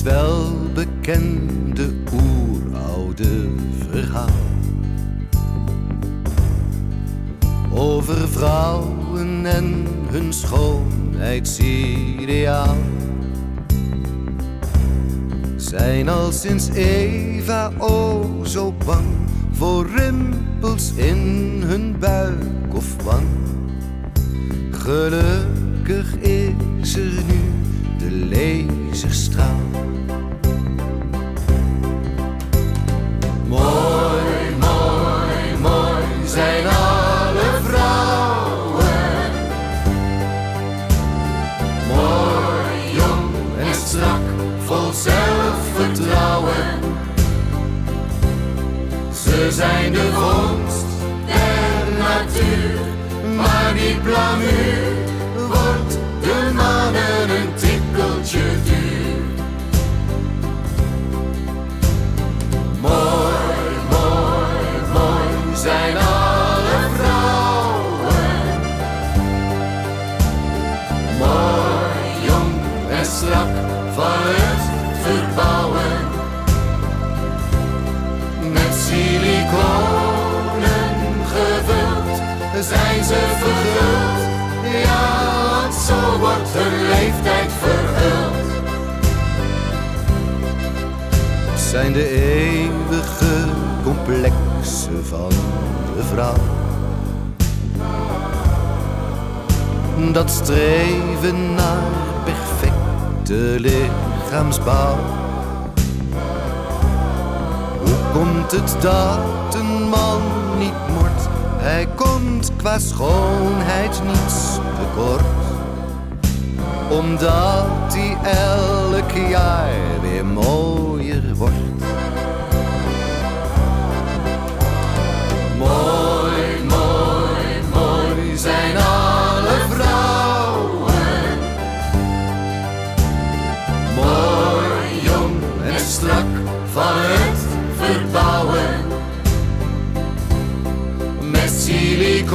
welbekende oeroude verhaal over vrouwen en hun schoonheidsideaal. Zijn al sinds Eva o zo bang voor rimpels in hun buik of wang. Gelukkig is er nu de laserstraal. Mooi, mooi, mooi zijn alle vrouwen. Mooi, jong en strak, vol zelfvertrouwen. Ze zijn de vondst der natuur, maar die plamuur wordt de mannen een tikkeltje duur. Mooi, mooi, mooi zijn alle vrouwen. Mooi, jong en strak van het verbouwen. Met siliconen gevuld zijn ze verguld. Ja, want zo wordt hun leeftijd verhuld. Zijn de eeuwige complexen van de vrouw. Dat streven naar perfecte lichaamsbouw. Hoe komt het dat een man niet mort? Hij komt qua schoonheid niets tekort, omdat hij elk jaar weer mooier wordt. Mooi, mooi, mooi zijn alle vrouwen. Mooi, jong en strak van het verbouwen. Met siliconen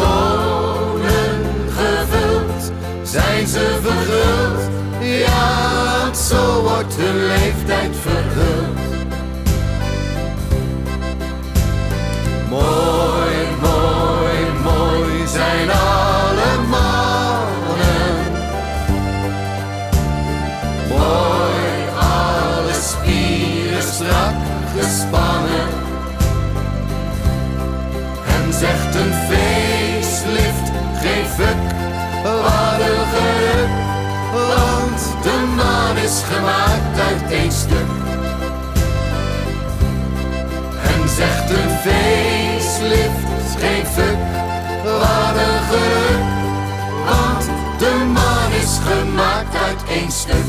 gevuld zijn ze verguld. Ja, zo wordt hun leeftijd verhuld. Mooi, mooi, mooi zijn alle mannen. Mooi, alle spieren strak gespannen. En zegt een facelift geen fuck, wat een geluk, want de man is gemaakt uit één stuk. En zegt een facelift geen fuck, wat een geluk, want de man is gemaakt uit één stuk.